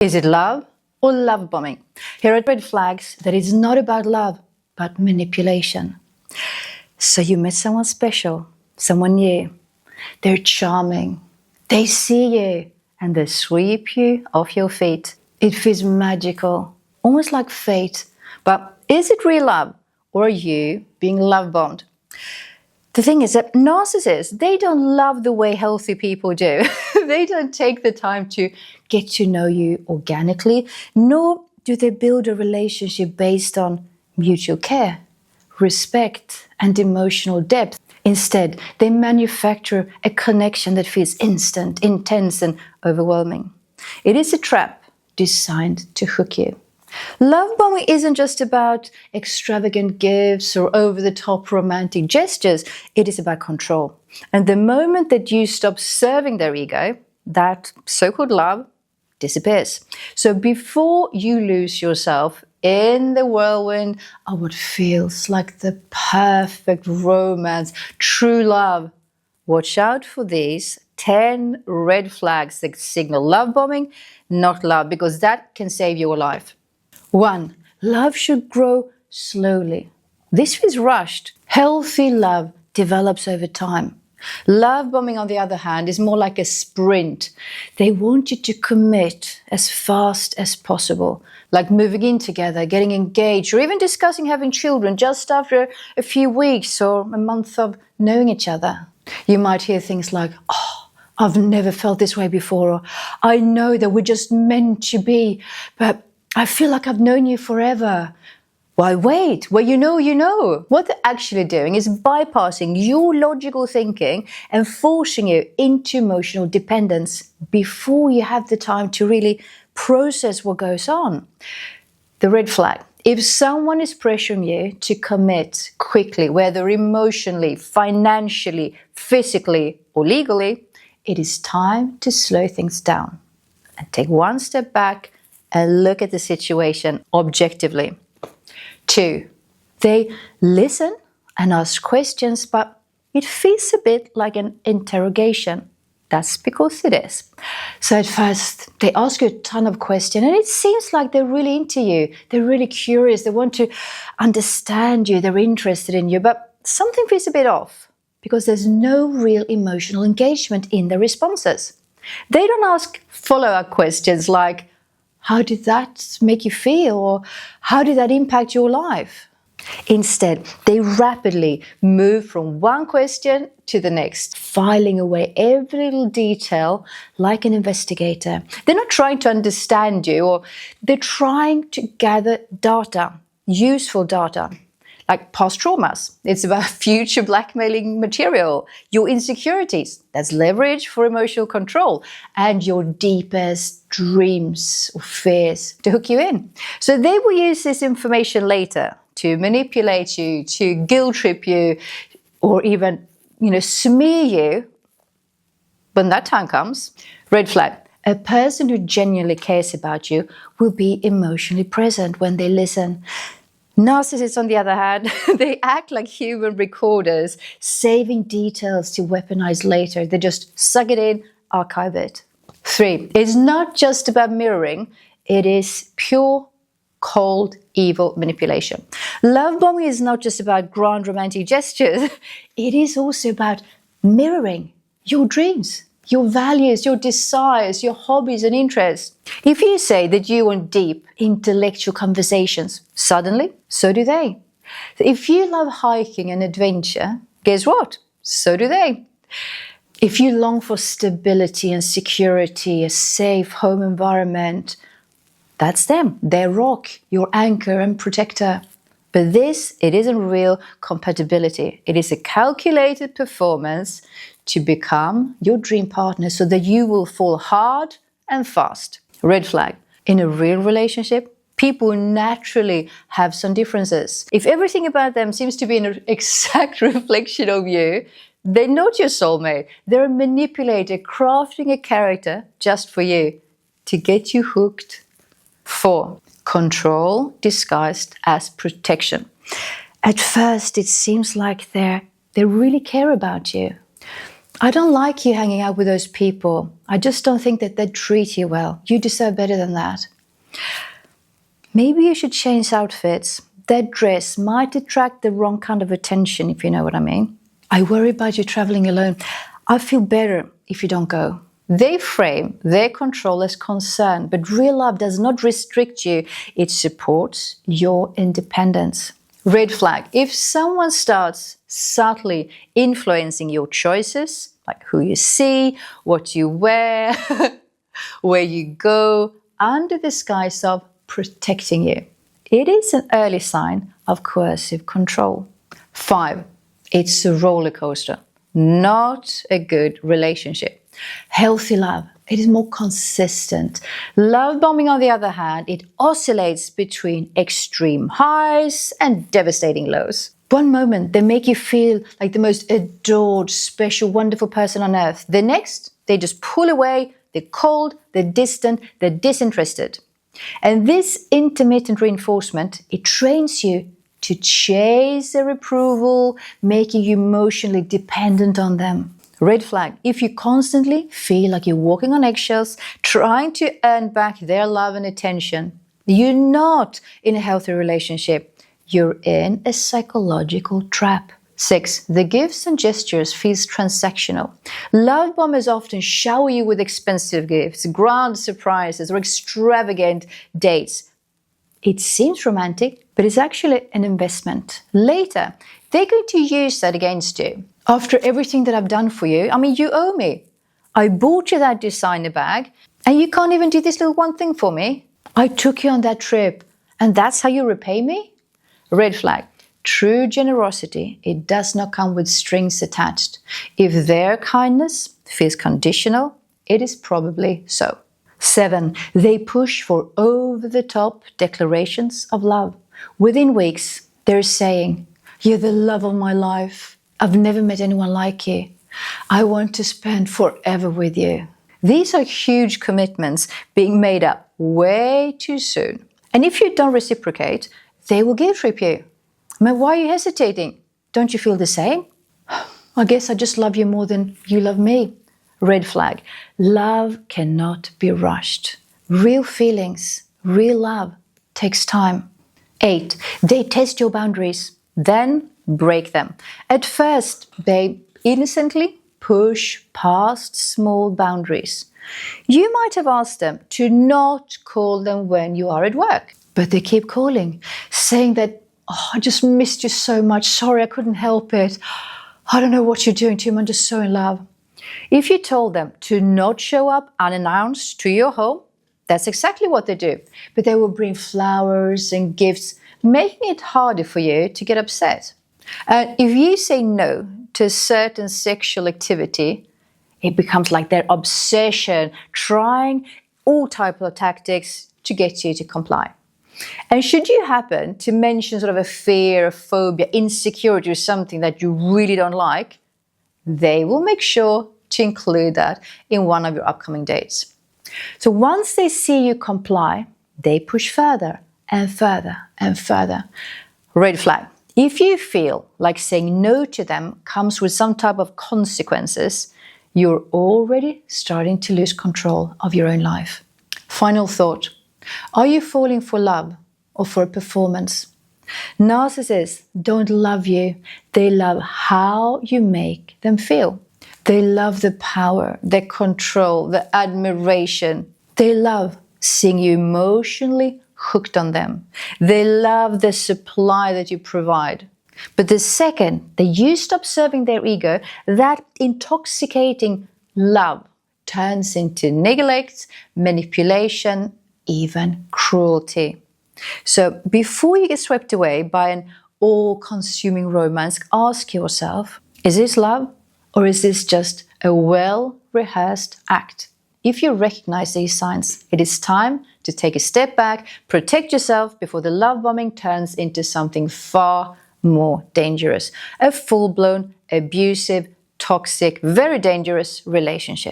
Is it love or love bombing? Here are red flags that it's not about love, but manipulation. So you met someone special, someone new. They're charming. They see you and they sweep you off your feet. It feels magical, almost like fate. But is it real love or are you being love bombed? The thing is that narcissists, they don't love the way healthy people do. They don't take the time to get to know you organically, nor do they build a relationship based on mutual care, respect, and emotional depth. Instead, they manufacture a connection that feels instant, intense, and overwhelming. It is a trap designed to hook you. Love bombing isn't just about extravagant gifts or over-the-top romantic gestures. It is about control. And the moment that you stop serving their ego, that so-called love disappears. So before you lose yourself in the whirlwind of what feels like the perfect romance, true love, watch out for these 10 red flags that signal love bombing, not love, because that can save your life. 1. Love should grow slowly. This feels rushed. Healthy love develops over time. Love bombing, on the other hand, is more like a sprint. They want you to commit as fast as possible, like moving in together, getting engaged, or even discussing having children just after a few weeks or a month of knowing each other. You might hear things like, "Oh, I've never felt this way before," or "I know that we're just meant to be, but I feel like I've known you forever." Why wait? Well, you know. What they're actually doing is bypassing your logical thinking and forcing you into emotional dependence before you have the time to really process what goes on. The red flag. If someone is pressuring you to commit quickly, whether emotionally, financially, physically, or legally, it is time to slow things down and take one step back and look at the situation objectively. 2, they listen and ask questions, but it feels a bit like an interrogation. That's because it is. So at first, they ask you a ton of questions, and it seems like they're really into you. They're really curious. They want to understand you. They're interested in you, but something feels a bit off because there's no real emotional engagement in their responses. They don't ask follow-up questions like, "How did that make you feel?" or "How did that impact your life?" Instead, they rapidly move from one question to the next, filing away every little detail like an investigator. They're not trying to understand you, or they're trying to gather data, useful data, like past traumas. It's about future blackmailing material, your insecurities, that's leverage for emotional control, and your deepest dreams or fears to hook you in. So they will use this information later to manipulate you, to guilt trip you, or even, smear you when that time comes. Red flag. A person who genuinely cares about you will be emotionally present when they listen. Narcissists, on the other hand, they act like human recorders, saving details to weaponize later. They just suck it in, archive it. 3, it's not just about mirroring, it is pure, cold, evil manipulation. Love bombing is not just about grand romantic gestures, it is also about mirroring your dreams, your values, your desires, your hobbies and interests. If you say that you want deep intellectual conversations, suddenly, so do they. If you love hiking and adventure, guess what? So do they. If you long for stability and security, a safe home environment, that's them. They're rock, your anchor and protector. But it isn't real compatibility. It is a calculated performance to become your dream partner so that you will fall hard and fast. Red flag. In a real relationship, people naturally have some differences. If everything about them seems to be an exact reflection of you, they're not your soulmate. They're a manipulator crafting a character just for you to get you hooked. 4, control disguised as protection. At first, it seems like they really care about you. I don't like you hanging out with those people. I just don't think that they treat you well. You deserve better than that. Maybe you should change outfits. That dress might attract the wrong kind of attention, if you know what I mean. I worry about you traveling alone. I feel better if you don't go. They frame their control as concern, but real love does not restrict you. It supports your independence. Red flag. If someone starts subtly influencing your choices, like who you see, what you wear, where you go, under the guise of protecting you, it is an early sign of coercive control. 5. It's a roller coaster, not a good relationship. Healthy love, it is more consistent. Love bombing, on the other hand, it oscillates between extreme highs and devastating lows. One moment, they make you feel like the most adored, special, wonderful person on earth. The next, they just pull away, they're cold, they're distant, they're disinterested. And this intermittent reinforcement, it trains you to chase their approval, making you emotionally dependent on them. Red flag. If you constantly feel like you're walking on eggshells, trying to earn back their love and attention, you're not in a healthy relationship. You're in a psychological trap. 6. The gifts and gestures feels transactional. Love bombers often shower you with expensive gifts, grand surprises, or extravagant dates. It seems romantic, but it's actually an investment. Later, they're going to use that against you. After everything that I've done for you, you owe me. I bought you that designer bag, and you can't even do this little one thing for me. I took you on that trip, and that's how you repay me? Red flag. True generosity, it does not come with strings attached. If their kindness feels conditional, it is probably so. 7. They push for over-the-top declarations of love. Within weeks, they're saying, "You're the love of my life. I've never met anyone like you. I want to spend forever with you." These are huge commitments being made up way too soon. And if you don't reciprocate, they will guilt trip you. Why are you hesitating? Don't you feel the same? I guess I just love you more than you love me. Red flag. Love cannot be rushed. Real feelings, real love takes time. 8. They test your boundaries, then break them. At first, they innocently push past small boundaries. You might have asked them to not call them when you are at work, but they keep calling, saying that, "Oh, I just missed you so much. Sorry, I couldn't help it. I don't know what you're doing to him. I'm just so in love." If you told them to not show up unannounced to your home, that's exactly what they do. But they will bring flowers and gifts, making it harder for you to get upset. And if you say no to a certain sexual activity, it becomes like their obsession, trying all types of tactics to get you to comply. And should you happen to mention sort of a fear, a phobia, insecurity, or something that you really don't like, they will make sure to include that in one of your upcoming dates. So once they see you comply, they push further and further and further. Red flag. If you feel like saying no to them comes with some type of consequences, you're already starting to lose control of your own life. Final thought. Are you falling for love or for a performance? Narcissists don't love you. They love how you make them feel. They love the power, the control, the admiration. They love seeing you emotionally hooked on them. They love the supply that you provide. But the second that you stop serving their ego, that intoxicating love turns into neglect, manipulation, even cruelty. So before you get swept away by an all-consuming romance, ask yourself, is this love or is this just a well-rehearsed act? If you recognize these signs, it is time to take a step back, protect yourself before the love bombing turns into something far more dangerous. A full-blown, abusive, toxic, very dangerous relationship.